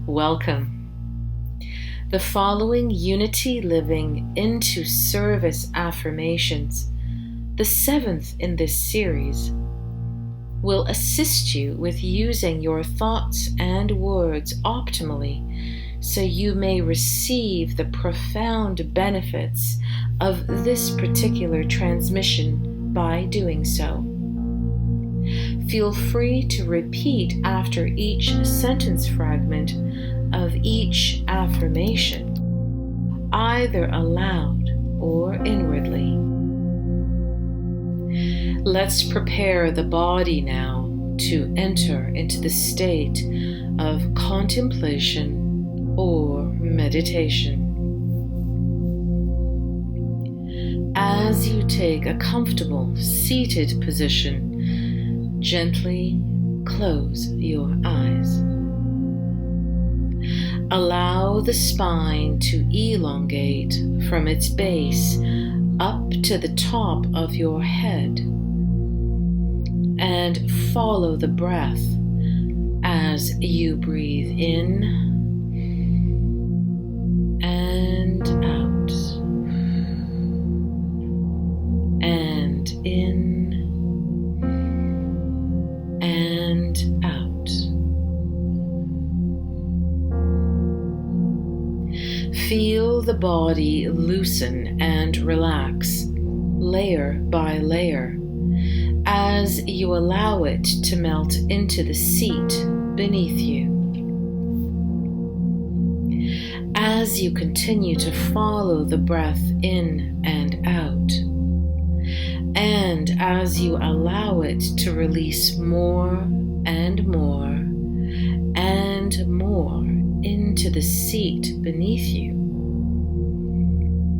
Welcome. The following Unity Living Into Service Affirmations, the 7th in this series, will assist you with using your thoughts and words optimally so you may receive the profound benefits of this particular transmission by doing so. Feel free to repeat after each sentence fragment of each affirmation, either aloud or inwardly. Let's prepare the body now to enter into the state of contemplation or meditation. As you take a comfortable seated position, gently close your eyes. Allow the spine to elongate from its base up to the top of your head, and follow the breath as you breathe in and out, and in and out. Feel the body loosen and relax, layer by layer, as you allow it to melt into the seat beneath you. As you continue to follow the breath in and out, and as you allow it to release more and more and more into the seat beneath you,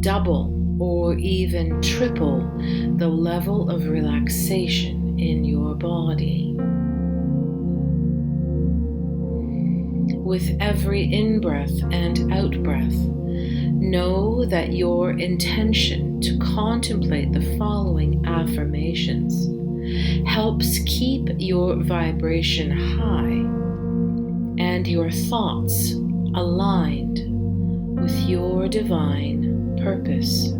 double or even triple the level of relaxation in your body. With every in-breath and out-breath, know that your intention to contemplate the following affirmations helps keep your vibration high and your thoughts aligned with your divine purpose.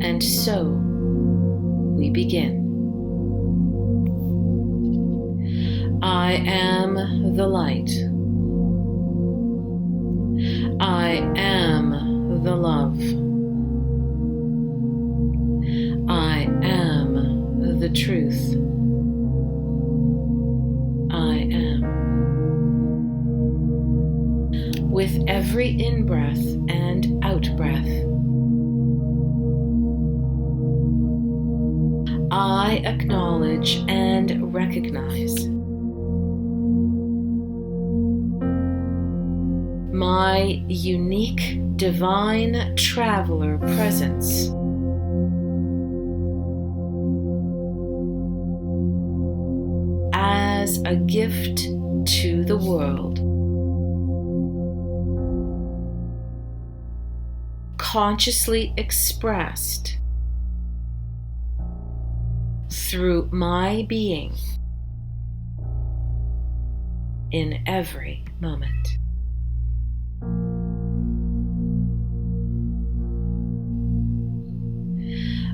And so we begin. I am the light. I am the love. I am the truth. I am. With every in-breath and out-breath, I acknowledge and recognize my unique divine traveler presence as a gift to the world, consciously expressed through my being in every moment.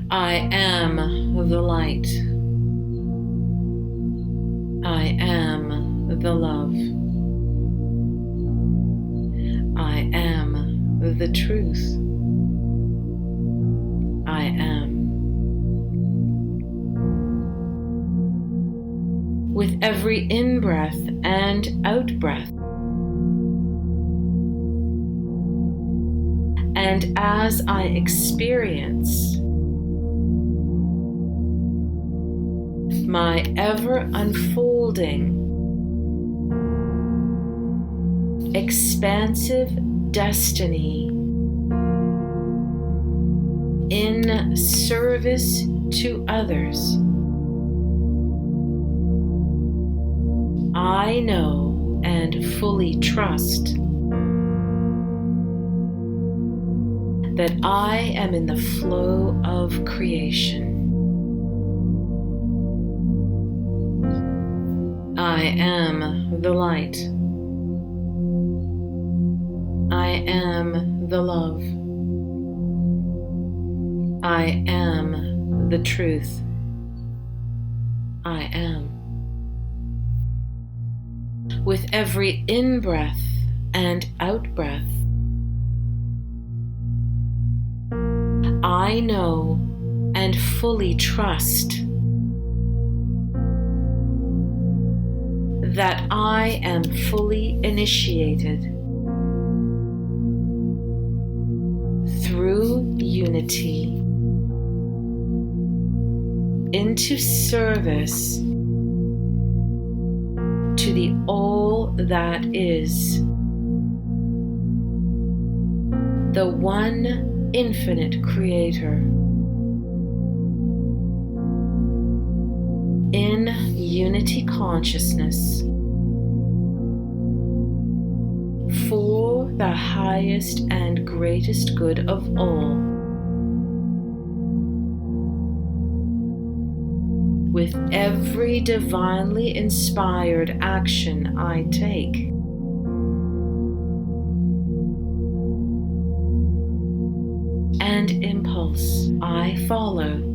I am the light. I am the love. I am the truth. I am. With every in-breath and out-breath, and as I experience my ever-unfolding, expansive destiny in service to others, I know and fully trust that I am in the flow of creation. I am the light. I am the love. I am the truth. I am. With every in-breath and out-breath, I know and fully trust that I am fully initiated through unity into service to the all that is, the one infinite creator. In unity consciousness, for the highest and greatest good of all, with every divinely inspired action I take, and impulse I follow,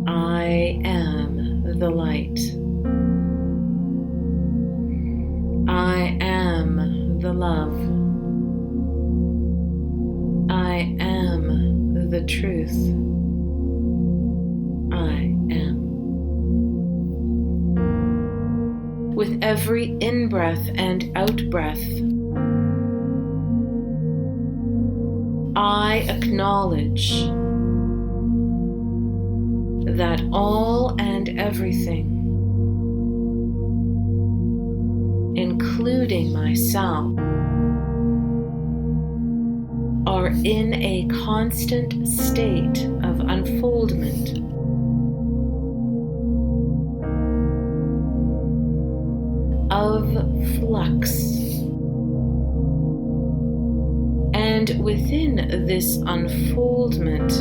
I am the light. I am the love. I am the truth. I am. With every in-breath and out-breath, I acknowledge that all and everything, including myself, are in a constant state of unfoldment, of flux. And within this unfoldment,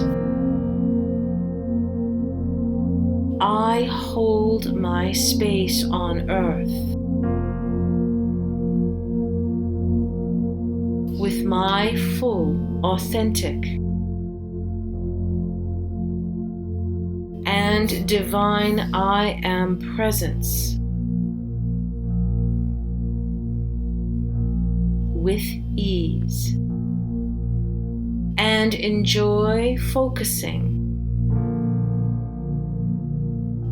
I hold my space on earth with my full, authentic, and divine I am presence, with ease, and enjoy focusing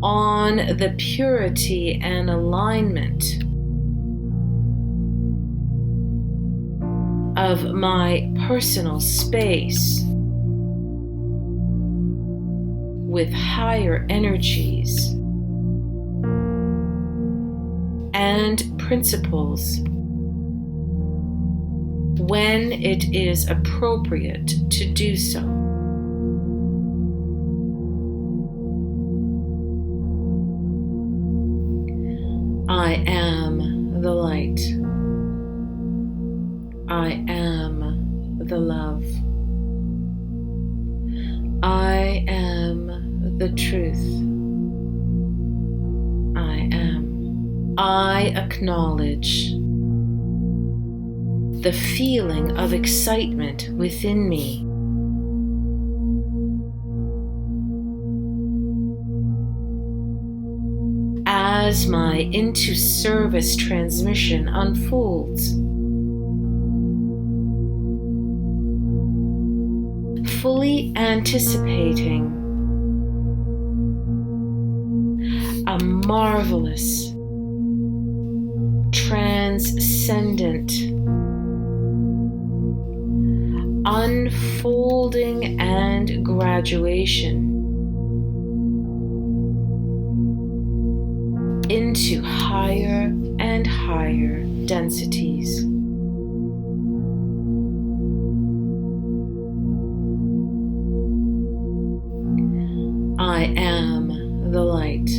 on the purity and alignment of my personal space with higher energies and principles when it is appropriate to do so. I am the light. I am the love. I am the truth. I am. I acknowledge the feeling of excitement within me. As my Into Service transmission unfolds, fully anticipating a marvelous, transcendent, unfolding and graduation into higher and higher densities. I am the light.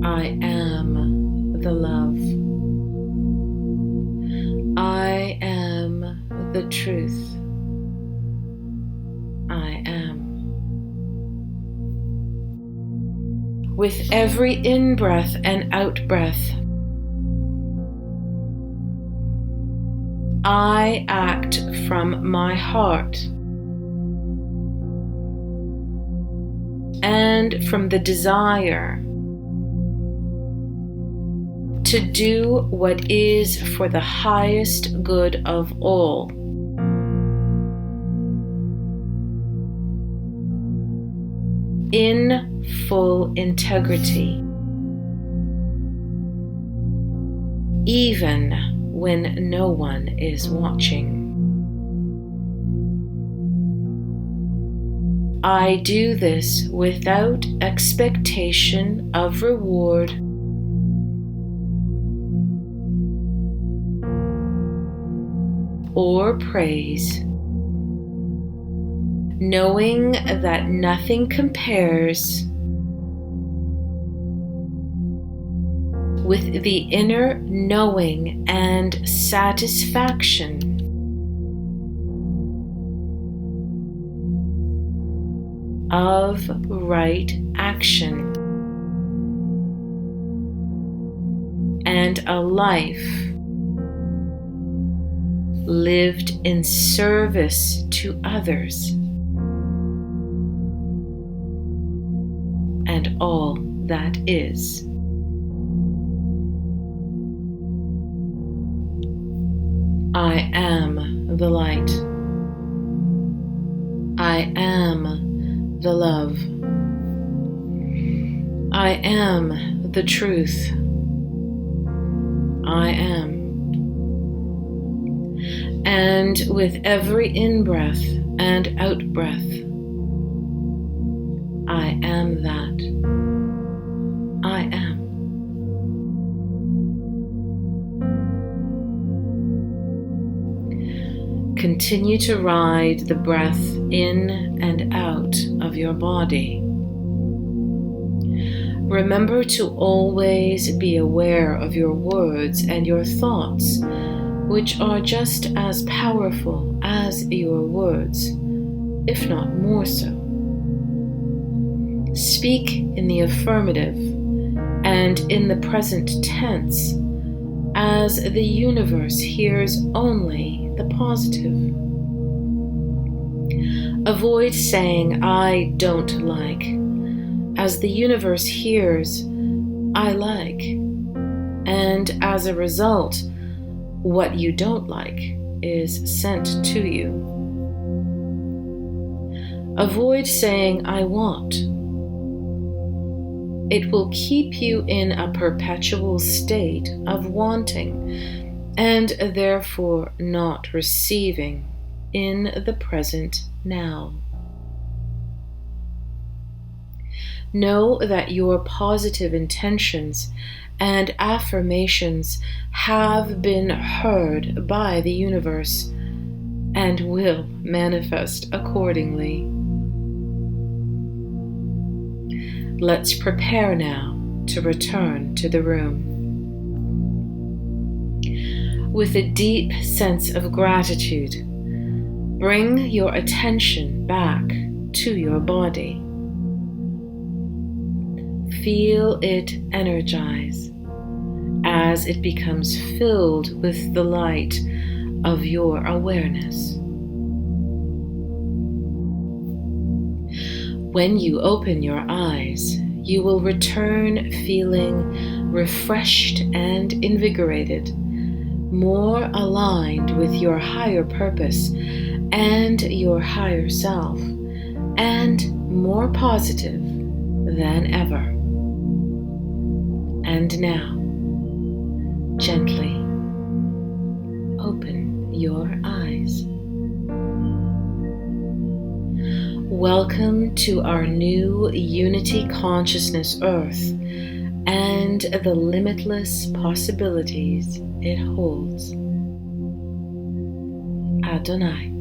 I am the love. I am the truth. I am. With every in-breath and out-breath, I act from my heart and from the desire to do what is for the highest good of all. In full integrity, even when no one is watching. I do this without expectation of reward or praise, knowing that nothing compares with the inner knowing and satisfaction of right action and a life lived in service to others and all that is. I am the light. I am the love. I am the truth. I am. And with every in-breath and out-breath, I am that. I am. Continue to ride the breath in and out of your body. Remember to always be aware of your words and your thoughts, which are just as powerful as your words, if not more so. Speak in the affirmative and in the present tense, as the universe hears only the positive. Avoid saying I don't like, as the universe hears I like, and as a result, what you don't like is sent to you. Avoid saying I want. It will keep you in a perpetual state of wanting and therefore not receiving in the present now. Know that your positive intentions and affirmations have been heard by the universe and will manifest accordingly. Let's prepare now to return to the room. With a deep sense of gratitude, bring your attention back to your body. Feel it energize as it becomes filled with the light of your awareness. When you open your eyes, you will return feeling refreshed and invigorated, more aligned with your higher purpose and your higher self, and more positive than ever. And now, gently open your eyes. Welcome to our new Unity Consciousness Earth and the limitless possibilities it holds. Adonai.